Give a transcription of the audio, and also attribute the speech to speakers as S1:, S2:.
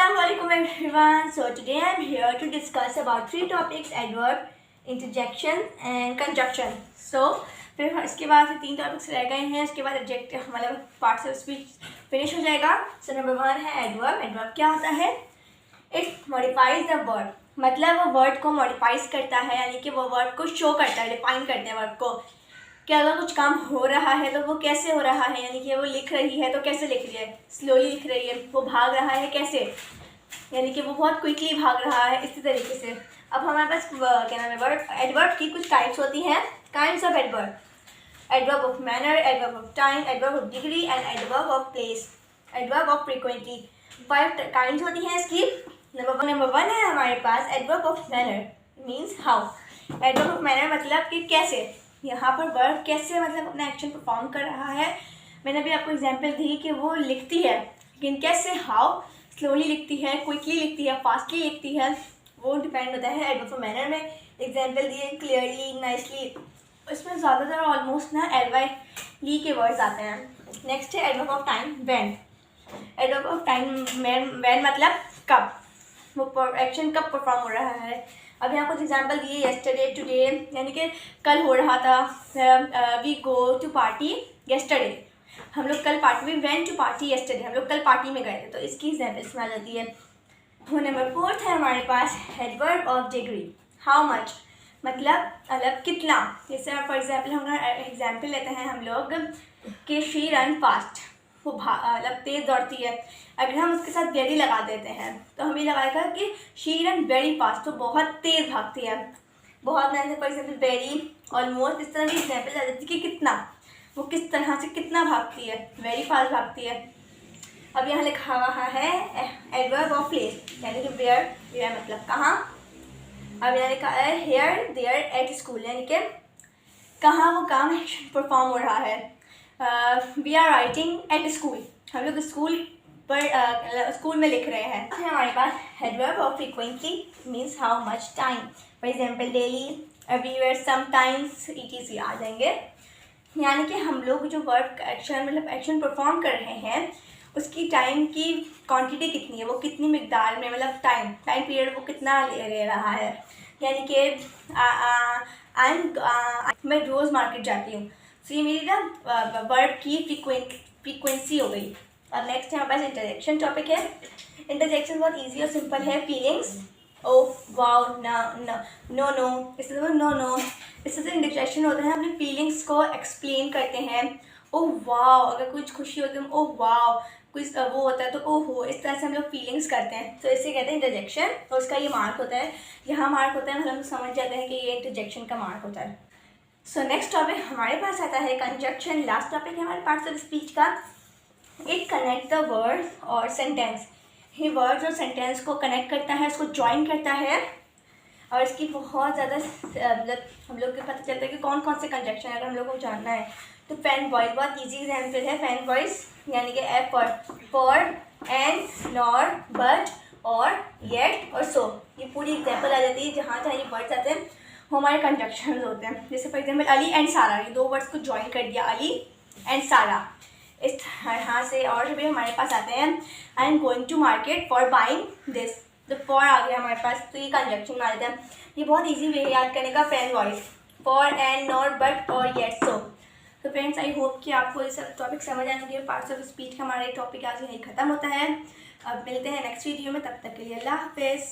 S1: Assalamualaikum everyone. So today I am here to discuss about three topics: adverb, interjection and conjunction. So फिर इसके बाद से तीन topics रह गए हैं. उसके बाद एडजेक्टिव मतलब पार्ट्स ऑफ स्पीच फिनिश हो जाएगा. सो नंबर 1 है एडवर्ब. एडवर्ब क्या होता है? इट मॉडिफाइज द वर्ड, मतलब वो वर्ड को मॉडिफाइज करता है, यानी कि वो वर्ड को शो करता है, डिफाइन करते हैं वर्ड को कि अगर कुछ काम हो रहा है तो वो कैसे हो रहा है, यानी कि वो लिख रही है तो कैसे लिख रही है, स्लोली लिख रही है, वो भाग रहा है कैसे, यानी कि वो बहुत क्विकली भाग रहा है, इसी तरीके से. अब हमारे पास क्या नाम है वर्ड एडवर्ब की कुछ टाइप्स होती हैं. Kinds of adverb: adverb of manner, adverb of time, adverb of degree and adverb of place, adverb of frequently. 5 kinds होती हैं इसकी. नंबर वन है हमारे पास adverb of manner, means how. Adverb of manner मतलब कि कैसे, यहाँ पर वर्ब कैसे मतलब अपना एक्शन परफॉर्म कर रहा है. मैंने अभी आपको एग्जांपल दी कि वो लिखती है, लेकिन कैसे, हाउ, स्लोली लिखती है, क्विकली लिखती है, फास्टली लिखती है, वो डिपेंड होता है एडवर्ब ऑफ मैनर में. एग्जांपल दिए क्लियरली, नाइसली, इसमें ज़्यादातर ऑलमोस्ट ना ly के वर्ड्स आते हैं. नेक्स्ट है adverb of time, when. Adverb of time when मतलब कब, वो एक्शन कब परफॉर्म हो रहा है. अब यहाँ कुछ एग्जांपल दिए: येस्टरडे, टुडे, यानी कि कल हो रहा था. We go to party yesterday, हम लोग कल पार्टी में, वेंट टू पार्टी येस्टरडे, हम लोग कल पार्टी में गए थे. तो इसकी एग्जांपल इसमें आ जाती है. नंबर 4 है हमारे पास adverb of degree, how much, मतलब कितना. जैसे फॉर एग्जांपल हम एग्जांपल लेते हैं हम लोग कि शी रन फास्ट, वो मतलब तेज़ दौड़ती है. अगर हम उसके साथ वेरी लगा देते हैं तो हमें लगाएगा कि शी रन वेरी फास्ट, तो बहुत तेज़ भागती है. बहुत मैंने फॉर एग्जांपल वेरी, ऑलमोस्ट, इस तरह की एग्जांपल आ जाती है कि कितना, वो किस तरह से कितना भागती है, वेरी फास्ट भागती है. अब यहाँ लिखा हुआ है एडवर्ब ऑफ प्लेस, यानी कि वेयर. वेयर मतलब कहाँ. अब यहाँ लिखा है हेयर, देयर, एट स्कूल, यानी कि कहाँ वो काम परफॉर्म हो रहा है. We are writing at school, हम लोग स्कूल पर स्कूल में लिख रहे हैं. हमारे पास adverb of frequently, means how much time. For example daily, everywhere, sometimes, etc आ जाएंगे. यानी कि हम लोग जो वर्ब एक्शन मतलब एक्शन परफॉर्म कर रहे हैं उसकी टाइम की क्वांटिटी कितनी है, वो कितनी मिकदार में, मतलब टाइम पीरियड वो कितना ले रहा है. यानी कि मैं रोज़ मार्केट जाती हूँ, तो ये मेरी ना वर्ब की फ्रीक्वेंसी हो गई. और नेक्स्ट हमारे पास इंटरजेक्शन टॉपिक है. इंटरजेक्शन बहुत इजी और सिंपल है. फीलिंग्स, ओ, वाओ, नो नो, इससे नो, इससे इंटरजेक्शन होता है, अपनी फीलिंग्स को एक्सप्लेन करते हैं. ओ वाओ, अगर कुछ खुशी होती है ओ वाओ, कुछ वो होता है तो ओहो, इस तरह से हम लोग फीलिंग्स करते हैं. तो इसे कहते हैं इंटरजेक्शन. और उसका ये मार्क होता है, यहाँ मार्क होता है, मतलब हम समझ जाते हैं कि ये इंटरजेक्शन का मार्क होता है. सो नेक्स्ट टॉपिक हमारे पास आता है कंजक्शन. लास्ट टॉपिक है हमारे पार्ट्स ऑफ स्पीच का. इट कनेक्ट द वर्ड और सेंटेंस, ये वर्ड्स और सेंटेंस को कनेक्ट करता है, उसको ज्वाइन करता है. और इसकी बहुत ज़्यादा मतलब हम लोग को पता चलता है कि कौन कौन से कंजक्शन है, अगर हम लोग को जानना है तो फैन वॉइस बहुत ईजी एग्जाम्पल है. फैन वॉइस यानी कि F for, and, nor, but, और, येट और सो, ये पूरी एग्जाम्पल आ जाती है. जहाँ जहाँ ये वर्ड्स आते हैं वो हमारे कंजक्शन होते हैं. जैसे फॉर एग्जाम्पल अली एंड सारा, ये 2 वर्ड्स को ज्वाइन कर दिया, अली एंड सारा. इस तरह से और भी हमारे पास आते हैं. I am going to market for buying this, तो फॉर आ गया हमारे पास, तो ये कंजक्शन में आ जाता है. ये बहुत इजी वे याद करने का. Fan voice, for, and, nor, but और येट, सो. तो फ्रेंड्स, आई होप कि आपको ये सब टॉपिक समझ आएंगे. पार्ट्स ऑफ स्पीच का हमारे टॉपिक आज यहीं ख़त्म होता है. अब मिलते हैं नेक्स्ट वीडियो में, तब तक के लिए अल्लाह हाफिज़.